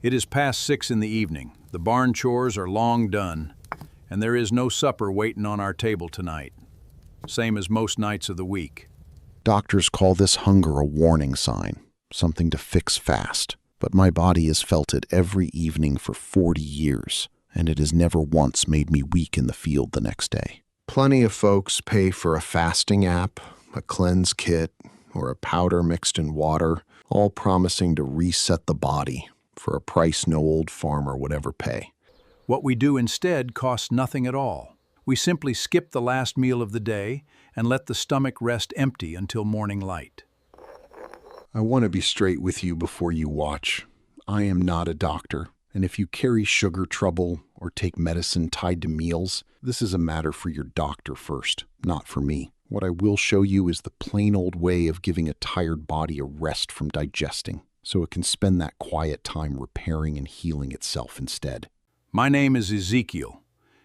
It is past 6 in the evening. The barn chores are long done, and there is no supper waiting on our table tonight. Same as most nights of the week. Doctors call this hunger a warning sign, something to fix fast. But my body has felt it every evening for 40 years, and it has never once made me weak in the field the next day. Plenty of folks pay for a fasting app, a cleanse kit, or a powder mixed in water, all promising to reset the body for a price no old farmer would ever pay. What we do instead costs nothing at all. We simply skip the last meal of the day and let the stomach rest empty until morning light. I want to be straight with you before you watch. I am not a doctor, and if you carry sugar trouble or take medicine tied to meals, this is a matter for your doctor first, not for me. What I will show you is the plain old way of giving a tired body a rest from digesting, so it can spend that quiet time repairing and healing itself instead. My name is Ezekiel,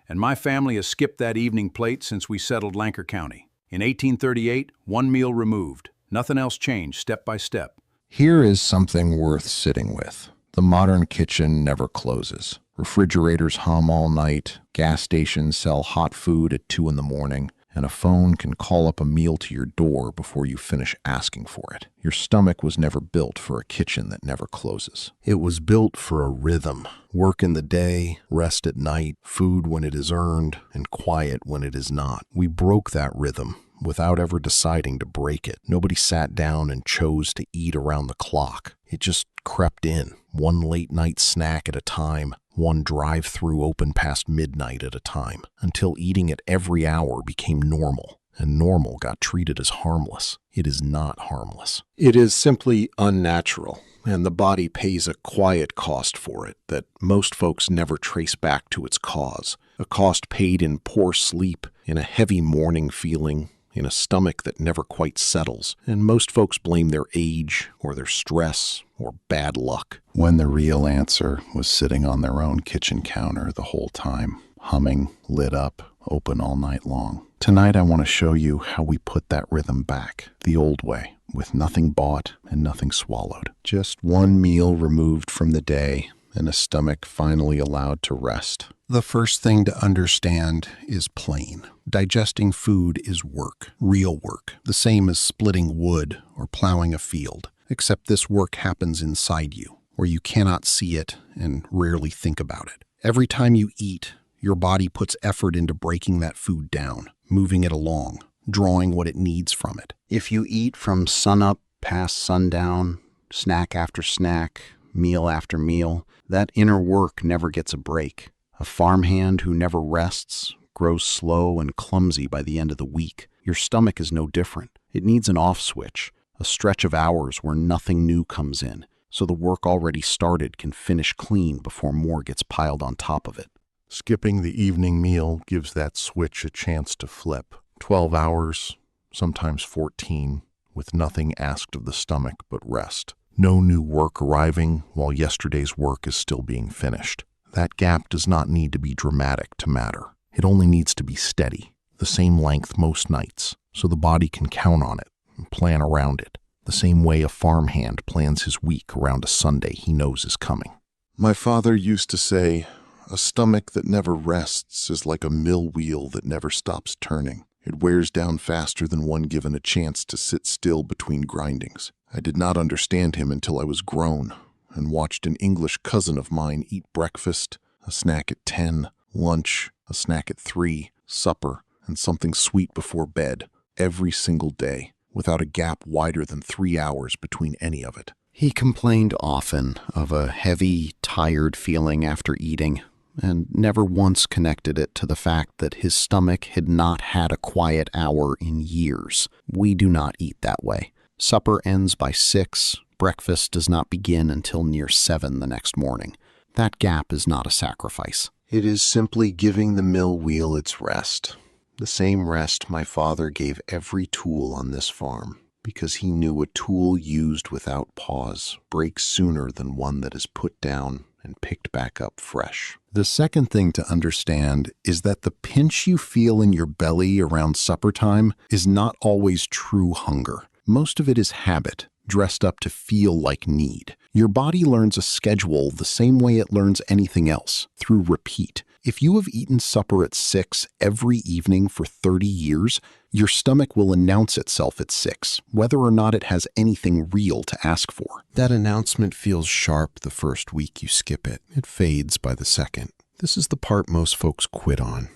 and my family has skipped that evening plate since we settled Lancaster County. In 1838, one meal removed. Nothing else changed, step by step. Here is something worth sitting with. The modern kitchen never closes. Refrigerators hum all night, gas stations sell hot food at 2 in the morning, and a phone can call up a meal to your door before you finish asking for it. Your stomach was never built for a kitchen that never closes. It was built for a rhythm. Work in the day, rest at night, food when it is earned, and quiet when it is not. We broke that rhythm without ever deciding to break it. Nobody sat down and chose to eat around the clock. It just crept in, one late night snack at a time, one drive-through open past midnight at a time, until eating at every hour became normal, and normal got treated as harmless. It is not harmless. It is simply unnatural, and the body pays a quiet cost for it that most folks never trace back to its cause. A cost paid in poor sleep, in a heavy morning feeling, in a stomach that never quite settles, and most folks blame their age or their stress or bad luck, when the real answer was sitting on their own kitchen counter the whole time, humming, lit up, open all night long. Tonight I want to show you how we put that rhythm back, the old way, with nothing bought and nothing swallowed. Just one meal removed from the day and a stomach finally allowed to rest. The first thing to understand is plain. Digesting food is work, real work, the same as splitting wood or plowing a field, except this work happens inside you, where you cannot see it and rarely think about it. Every time you eat, your body puts effort into breaking that food down, moving it along, drawing what it needs from it. If you eat from sunup past sundown, snack after snack, meal after meal, that inner work never gets a break. A farmhand who never rests grows slow and clumsy by the end of the week. Your stomach is no different. It needs an off switch, a stretch of hours where nothing new comes in, so the work already started can finish clean before more gets piled on top of it. Skipping the evening meal gives that switch a chance to flip. 12 hours, sometimes 14, with nothing asked of the stomach but rest. No new work arriving while yesterday's work is still being finished. That gap does not need to be dramatic to matter. It only needs to be steady, the same length most nights, so the body can count on it and plan around it, the same way a farmhand plans his week around a Sunday he knows is coming. My father used to say, "A stomach that never rests is like a mill wheel that never stops turning. It wears down faster than one given a chance to sit still between grindings." I did not understand him until I was grown and watched an English cousin of mine eat breakfast, a snack at 10, lunch, a snack at 3, supper, and something sweet before bed, every single day, without a gap wider than 3 hours between any of it. He complained often of a heavy, tired feeling after eating, and never once connected it to the fact that his stomach had not had a quiet hour in years. We do not eat that way. Supper ends by 6, breakfast does not begin until near 7 the next morning. That gap is not a sacrifice. It is simply giving the mill wheel its rest. The same rest my father gave every tool on this farm, because he knew a tool used without pause breaks sooner than one that is put down and picked back up fresh. The second thing to understand is that the pinch you feel in your belly around supper time is not always true hunger. Most of it is habit, dressed up to feel like need. Your body learns a schedule the same way it learns anything else, through repeat. If you have eaten supper at 6 every evening for 30 years, your stomach will announce itself at 6, whether or not it has anything real to ask for. That announcement feels sharp the first week you skip it. It fades by the second. This is the part most folks quit on,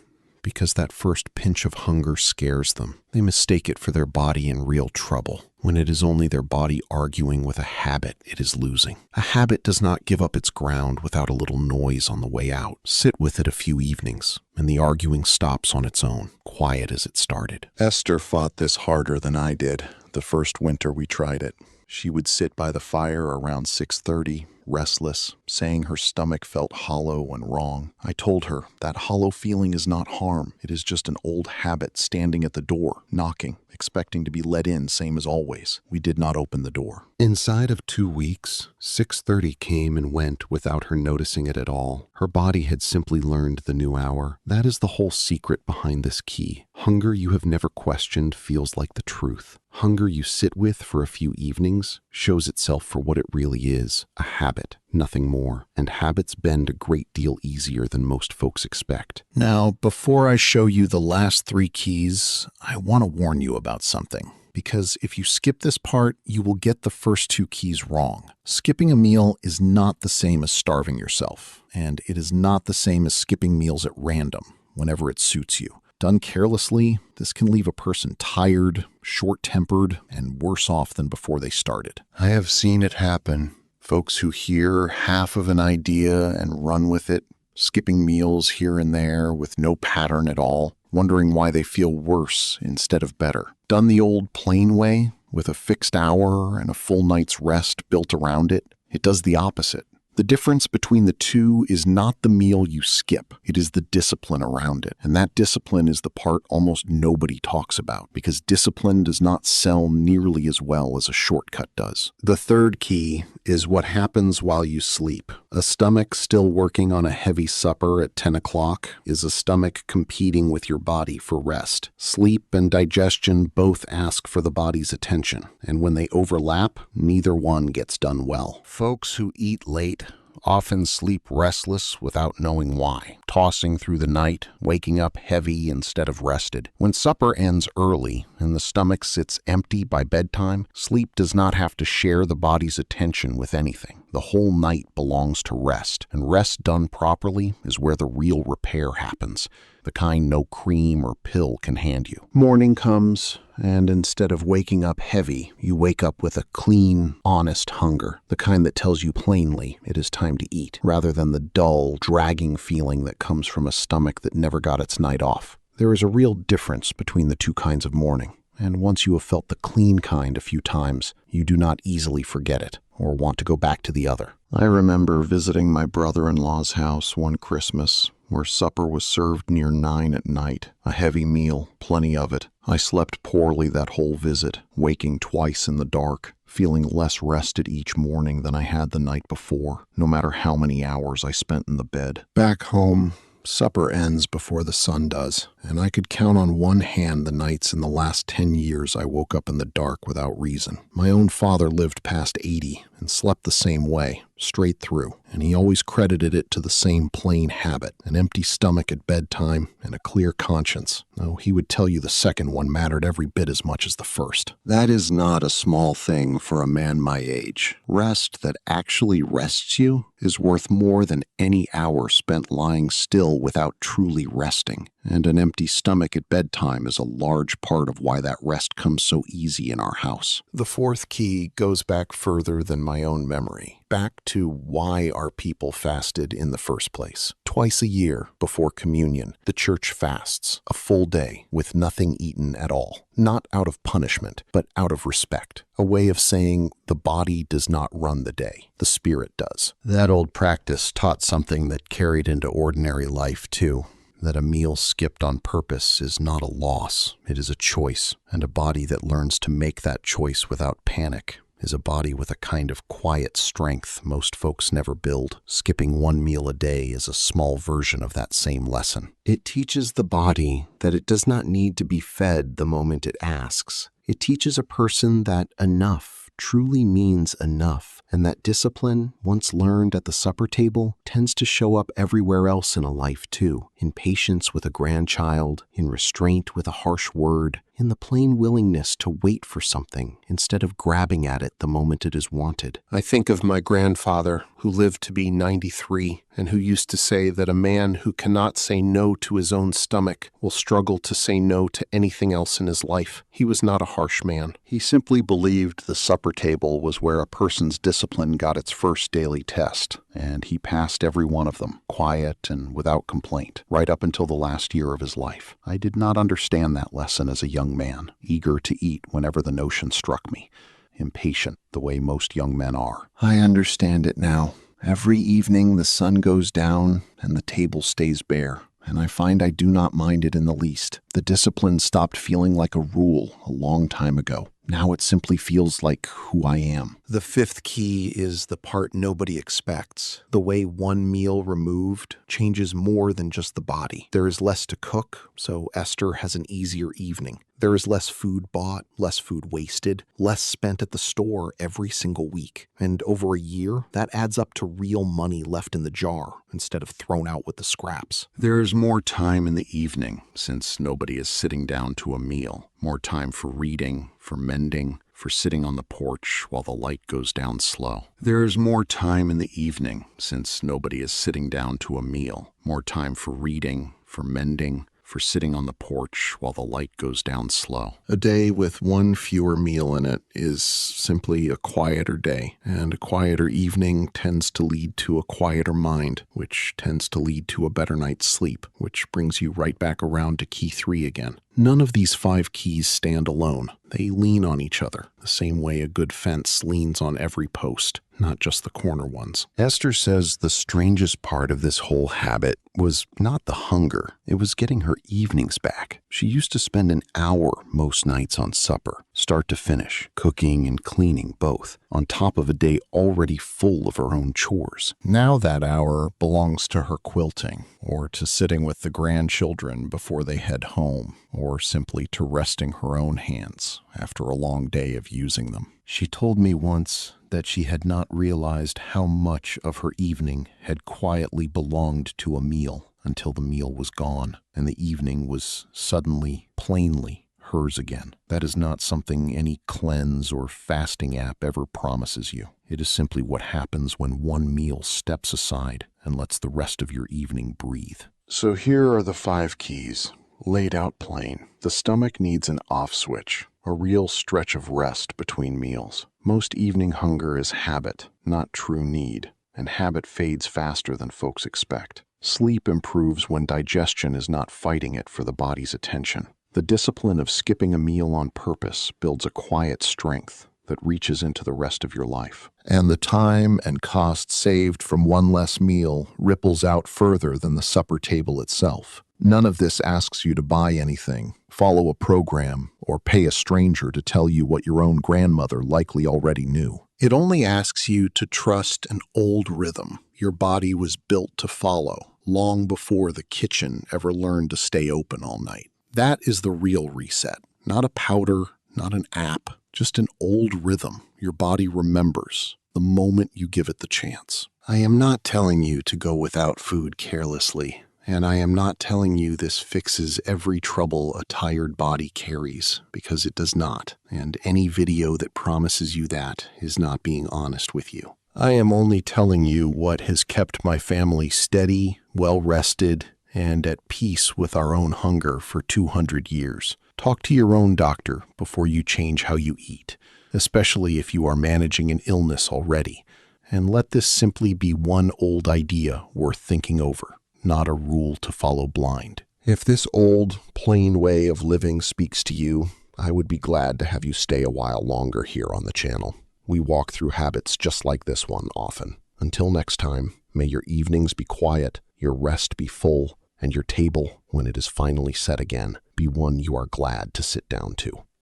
because that first pinch of hunger scares them. They mistake it for their body in real trouble, when it is only their body arguing with a habit it is losing. A habit does not give up its ground without a little noise on the way out. Sit with it a few evenings, and the arguing stops on its own, quiet as it started. Esther fought this harder than I did the first winter we tried it. She would sit by the fire around 6:30, restless, saying her stomach felt hollow and wrong. I told her that hollow feeling is not harm. It is just an old habit standing at the door, knocking, expecting to be let in, same as always. We did not open the door. Inside of 2 weeks, 6:30 came and went without her noticing it at all. Her body had simply learned the new hour. That is the whole secret behind this key. Hunger you have never questioned feels like the truth. Hunger you sit with for a few evenings shows itself for what it really is, a habit, nothing more. And habits bend a great deal easier than most folks expect. Now, before I show you the last 3 keys, I want to warn you about something. Because if you skip this part, you will get the first 2 keys wrong. Skipping a meal is not the same as starving yourself, and it is not the same as skipping meals at random, whenever it suits you. Done carelessly, this can leave a person tired, short-tempered, and worse off than before they started. I have seen it happen. Folks who hear half of an idea and run with it, skipping meals here and there with no pattern at all, wondering why they feel worse instead of better. Done the old plain way, with a fixed hour and a full night's rest built around it, it does the opposite. The difference between the two is not the meal you skip, it is the discipline around it. And that discipline is the part almost nobody talks about, because discipline does not sell nearly as well as a shortcut does. The third key is what happens while you sleep. A stomach still working on a heavy supper at 10 o'clock is a stomach competing with your body for rest. Sleep and digestion both ask for the body's attention, and when they overlap, neither one gets done well. Folks who eat late often sleep restless without knowing why, tossing through the night, waking up heavy instead of rested. When supper ends early and the stomach sits empty by bedtime, sleep does not have to share the body's attention with anything. The whole night belongs to rest, and rest done properly is where the real repair happens, the kind no cream or pill can hand you. Morning comes, and instead of waking up heavy, you wake up with a clean, honest hunger, the kind that tells you plainly it is time to eat, rather than the dull, dragging feeling that comes from a stomach that never got its night off. There is a real difference between the 2 kinds of morning, and once you have felt the clean kind a few times, you do not easily forget it or want to go back to the other. I remember visiting my brother-in-law's house one Christmas, where supper was served near 9 at night, a heavy meal, plenty of it. I slept poorly that whole visit, waking twice in the dark, feeling less rested each morning than I had the night before, no matter how many hours I spent in the bed. Back home, supper ends before the sun does, and I could count on one hand the nights in the last 10 years I woke up in the dark without reason. My own father lived past 80 and slept the same way, straight through, and he always credited it to the same plain habit, an empty stomach at bedtime and a clear conscience. Oh, he would tell you the second one mattered every bit as much as the first. That is not a small thing for a man my age. Rest that actually rests you is worth more than any hour spent lying still without truly resting. And an empty stomach at bedtime is a large part of why that rest comes so easy in our house. The fourth key goes back further than my own memory, back to why our people fasted in the first place. Twice a year before communion, the church fasts, a full day with nothing eaten at all. Not out of punishment, but out of respect. A way of saying the body does not run the day, the spirit does. That old practice taught something that carried into ordinary life too. That a meal skipped on purpose is not a loss, it is a choice, and a body that learns to make that choice without panic is a body with a kind of quiet strength most folks never build. Skipping 1 meal a day is a small version of that same lesson. It teaches the body that it does not need to be fed the moment it asks. It teaches a person that enough truly means enough, and that discipline, once learned at the supper table, tends to show up everywhere else in a life too, in patience with a grandchild, in restraint with a harsh word, in the plain willingness to wait for something instead of grabbing at it the moment it is wanted. I think of my grandfather, who lived to be 93, and who used to say that a man who cannot say no to his own stomach will struggle to say no to anything else in his life. He was not a harsh man. He simply believed the supper table was where a person's discipline got its first daily test, and he passed every one of them, quiet and without complaint, right up until the last year of his life. I did not understand that lesson as a young man, eager to eat whenever the notion struck me, impatient the way most young men are. I understand it now. Every evening the sun goes down and the table stays bare, and I find I do not mind it in the least. The discipline stopped feeling like a rule a long time ago. Now it simply feels like who I am. The fifth key is the part nobody expects. The way one meal removed changes more than just the body. There is less to cook, so Esther has an easier evening. There is less food bought, less food wasted, less spent at the store every single week. And over a year, that adds up to real money left in the jar instead of thrown out with the scraps. There is more time in the evening since nobody is sitting down to a meal. More time for reading, for mending, for sitting on the porch while the light goes down slow. There is more time in the evening since nobody is sitting down to a meal. More time for reading, for mending, for sitting on the porch while the light goes down slow. A day with one fewer meal in it is simply a quieter day, and a quieter evening tends to lead to a quieter mind, which tends to lead to a better night's sleep, which brings you right back around to key 3 again. None of these 5 keys stand alone. They lean on each other, the same way a good fence leans on every post, not just the corner ones. Esther says the strangest part of this whole habit was not the hunger. It was getting her evenings back. She used to spend an hour most nights on supper, start to finish, cooking and cleaning both, on top of a day already full of her own chores. Now that hour belongs to her quilting, or to sitting with the grandchildren before they head home, or simply to resting her own hands after a long day of using them. She told me once that she had not realized how much of her evening had quietly belonged to a meal until the meal was gone, and the evening was suddenly, plainly, hers again. That is not something any cleanse or fasting app ever promises you. It is simply what happens when one meal steps aside and lets the rest of your evening breathe. So here are the 5 keys, laid out plain. The stomach needs an off switch, a real stretch of rest between meals. Most evening hunger is habit, not true need, and habit fades faster than folks expect. Sleep improves when digestion is not fighting it for the body's attention. The discipline of skipping a meal on purpose builds a quiet strength that reaches into the rest of your life. And the time and cost saved from one less meal ripples out further than the supper table itself. None of this asks you to buy anything, follow a program, or pay a stranger to tell you what your own grandmother likely already knew. It only asks you to trust an old rhythm your body was built to follow long before the kitchen ever learned to stay open all night. That is the real reset. Not a powder, not an app, just an old rhythm your body remembers the moment you give it the chance. I am not telling you to go without food carelessly, and I am not telling you this fixes every trouble a tired body carries, because it does not, and any video that promises you that is not being honest with you. I am only telling you what has kept my family steady, well-rested, and at peace with our own hunger for 200 years. Talk to your own doctor before you change how you eat, especially if you are managing an illness already, and let this simply be one old idea worth thinking over, not a rule to follow blind. If this old, plain way of living speaks to you, I would be glad to have you stay a while longer here on the channel. We walk through habits just like this one often. Until next time, may your evenings be quiet, your rest be full, and your table, when it is finally set again, be one you are glad to sit down to.